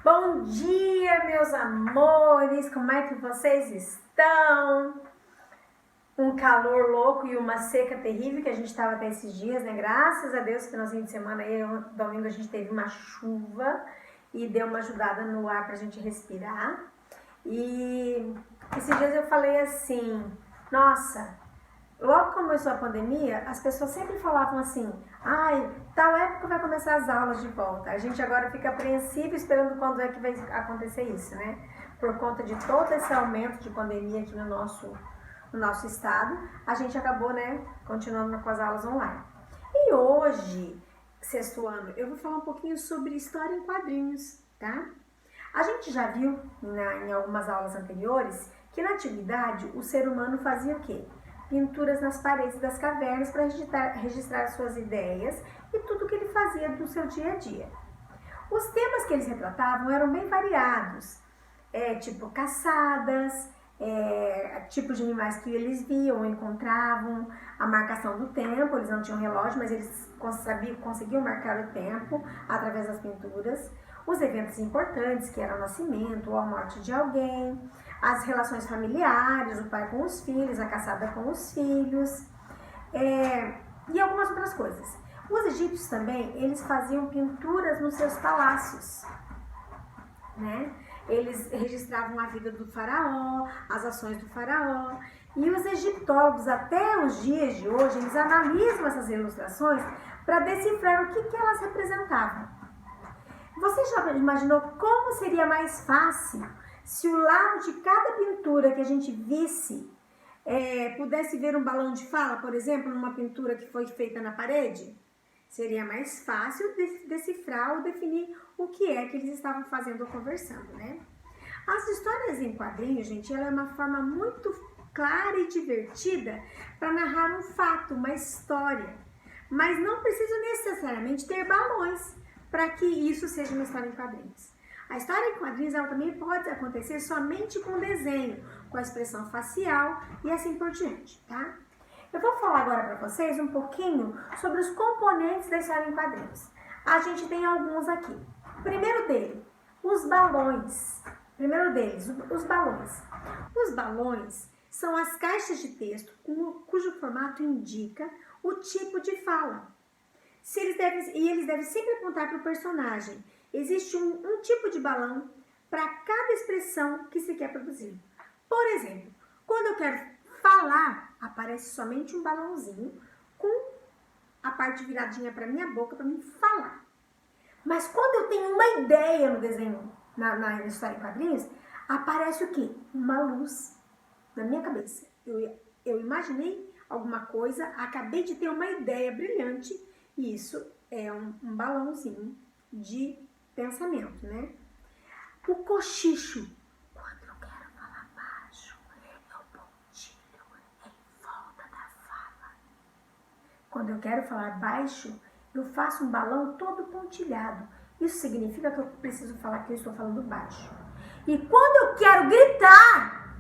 Bom dia, meus amores! Como é que vocês estão? Um calor louco e uma seca terrível que a gente estava até esses dias, né? Graças a Deus, finalzinho de semana aí, domingo a gente teve uma chuva e deu uma ajudada no ar pra gente respirar. E esses dias eu falei assim, nossa, logo que começou a pandemia, as pessoas sempre falavam assim, ai, tal época vai começar as aulas de volta. A gente agora fica apreensivo esperando quando é que vai acontecer isso, né? Por conta de todo esse aumento de pandemia aqui no nosso estado, a gente acabou, né, continuando com as aulas online. E hoje, sexto ano, eu vou falar um pouquinho sobre história em quadrinhos, tá? A gente já viu em algumas aulas anteriores que na antiguidade o ser humano fazia o quê? Pinturas nas paredes das cavernas para registrar suas ideias e tudo que ele fazia do seu dia a dia. Os temas que eles retratavam eram bem variados, tipo caçadas, tipos de animais que eles viam, encontravam, a marcação do tempo, eles não tinham relógio, mas eles conseguiam marcar o tempo através das pinturas, os eventos importantes, que era o nascimento ou a morte de alguém, as relações familiares, o pai com os filhos, a caçada com os filhos, e algumas outras coisas. Os egípcios também, eles faziam pinturas nos seus palácios, né? Eles registravam a vida do faraó, as ações do faraó, e os egiptólogos até os dias de hoje, eles analisam essas ilustrações para decifrar o que elas representavam. Você já imaginou como seria mais fácil se o lado de cada pintura que a gente visse pudesse ver um balão de fala, por exemplo, numa pintura que foi feita na parede? Seria mais fácil decifrar ou definir o que é que eles estavam fazendo ou conversando, né? As histórias em quadrinhos, gente, ela é uma forma muito clara e divertida para narrar um fato, uma história. Mas não precisa necessariamente ter balões para que isso seja uma história em quadrinhos. A história em quadrinhos ela também pode acontecer somente com desenho, com a expressão facial e assim por diante, tá? Eu vou falar agora para vocês um pouquinho sobre os componentes da história em quadrinhos. A gente tem alguns aqui. O primeiro deles, os balões. Os balões. Os balões são as caixas de texto cujo formato indica o tipo de fala. Eles devem sempre apontar para o personagem. Existe um tipo de balão para cada expressão que se quer produzir. Por exemplo, quando eu quero falar, aparece somente um balãozinho com a parte viradinha para minha boca para mim falar. Mas quando eu tenho uma ideia no desenho, na história em quadrinhos, aparece o quê? Uma luz na minha cabeça. Eu imaginei alguma coisa, acabei de ter uma ideia brilhante e isso é um balãozinho de pensamento, né? O cochicho. Quando eu quero falar baixo, eu pontilho em volta da fala. Quando eu quero falar baixo, eu faço um balão todo pontilhado. Isso significa que eu preciso falar que eu estou falando baixo. E quando eu quero gritar,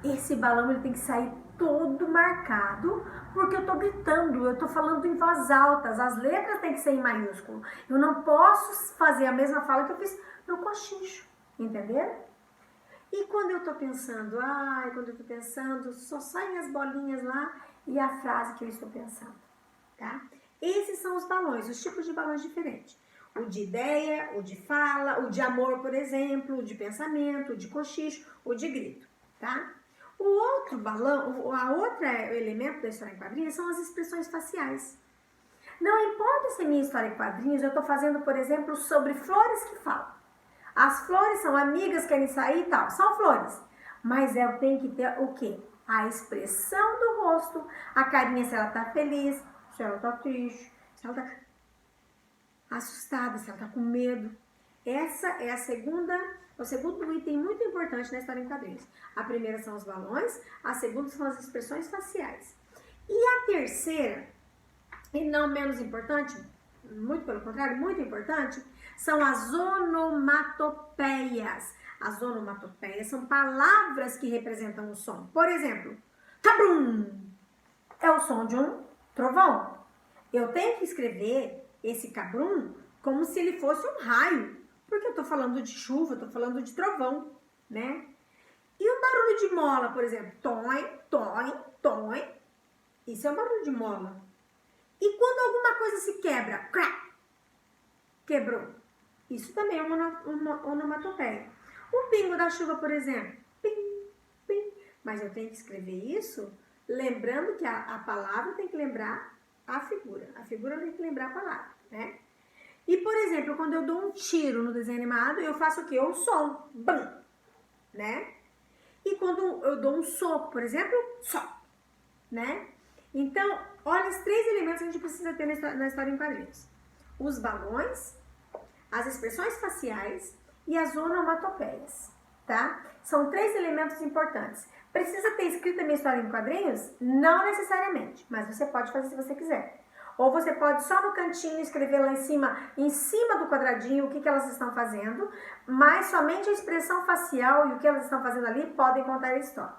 esse balão ele tem que sair todo marcado, porque eu estou gritando, eu estou falando em voz alta, as letras têm que ser em maiúsculo. Eu não posso fazer a mesma fala que eu fiz no cochicho, entenderam? E quando eu estou pensando, só saem as bolinhas lá e a frase que eu estou pensando, tá? Esses são os balões, os tipos de balões diferentes. O de ideia, o de fala, o de amor, por exemplo, o de pensamento, o de cochicho, o de grito, tá? O outro balão, outro elemento da história em quadrinhos são as expressões faciais. Não importa se a minha história em quadrinhos eu estou fazendo, por exemplo, sobre flores que falam. As flores são amigas, querem sair e tal, são flores. Mas eu tenho que ter o quê? A expressão do rosto, a carinha se ela tá feliz, se ela tá triste, se ela tá assustada, se ela tá com medo. Essa é o segundo item muito importante na história em quadrinhos. A primeira são os balões, a segunda são as expressões faciais. E a terceira, e não menos importante, muito pelo contrário, muito importante, são as onomatopeias. As onomatopeias são palavras que representam o som. Por exemplo, tabum é o som de um trovão. Eu tenho que escrever esse cabrum como se ele fosse um raio, porque eu estou falando de chuva, tô falando de trovão, né? E o barulho de mola, por exemplo, toim, toim, toim. Isso é um barulho de mola. E quando alguma coisa se quebra, crack, quebrou. Isso também é uma onomatopeia. O pingo da chuva, por exemplo, pim, pim. Mas eu tenho que escrever isso lembrando que a palavra tem que lembrar a figura. A figura tem que lembrar a palavra, né? E, por exemplo, quando eu dou um tiro no desenho animado, eu faço o quê? O som, bam, né? E quando eu dou um soco, por exemplo, soco, né? Então, olha os 3 elementos que a gente precisa ter na história em quadrinhos. Os balões, as expressões faciais e as onomatopeias, tá? São 3 elementos importantes. Precisa ter escrito a minha história em quadrinhos? Não necessariamente, mas você pode fazer se você quiser. Ou você pode só no cantinho escrever lá em cima do quadradinho, o que elas estão fazendo, mas somente a expressão facial e o que elas estão fazendo ali podem contar a história,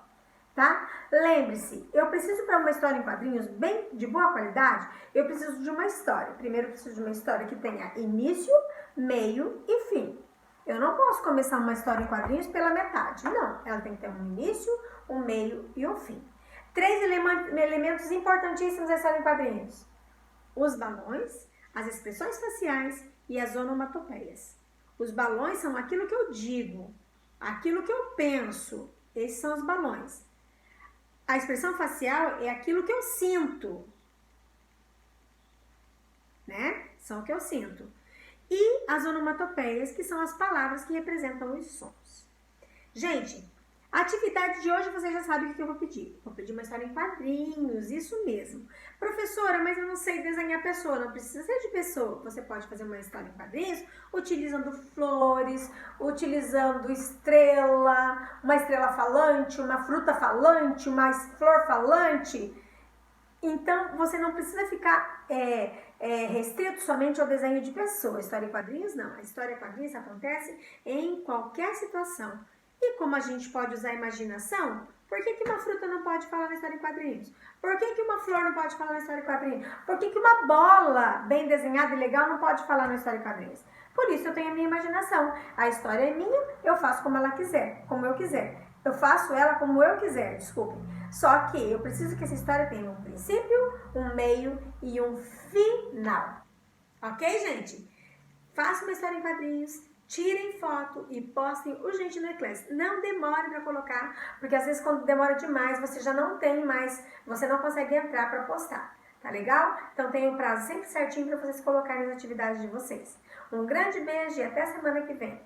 tá? Lembre-se, eu preciso para uma história em quadrinhos bem de boa qualidade, eu preciso de uma história. Primeiro eu preciso de uma história que tenha início, meio e fim. Eu não posso começar uma história em quadrinhos pela metade, não. Ela tem que ter um início, um meio e um fim. 3 elementos importantíssimos da história em quadrinhos. Os balões, as expressões faciais e as onomatopeias. Os balões são aquilo que eu digo, aquilo que eu penso. Esses são os balões. A expressão facial é aquilo que eu sinto, né? São o que eu sinto. E as onomatopeias, que são as palavras que representam os sons. Gente, a atividade de hoje você já sabe o que eu vou pedir. Vou pedir uma história em quadrinhos, isso mesmo. Professora, mas eu não sei desenhar pessoa, não precisa ser de pessoa. Você pode fazer uma história em quadrinhos utilizando flores, utilizando estrela, uma estrela falante, uma fruta falante, uma flor falante. Então, você não precisa ficar restrito somente ao desenho de pessoa. História em quadrinhos, não. A história em quadrinhos acontece em qualquer situação. E como a gente pode usar a imaginação, por que uma fruta não pode falar na história em quadrinhos? Por que uma flor não pode falar na história em quadrinhos? Por que uma bola bem desenhada e legal não pode falar na história em quadrinhos? Por isso eu tenho a minha imaginação. A história é minha, eu faço como ela quiser, como eu quiser. Eu faço ela como eu quiser, desculpem. Só que eu preciso que essa história tenha um princípio, um meio e um final. Ok, gente? Faça uma história em quadrinhos, tirem foto e postem urgente no Eclass. Não demore para colocar, porque às vezes quando demora demais, você já não tem mais, você não consegue entrar para postar. Tá legal? Então tem um prazo sempre certinho para vocês colocarem as atividades de vocês. Um grande beijo e até semana que vem.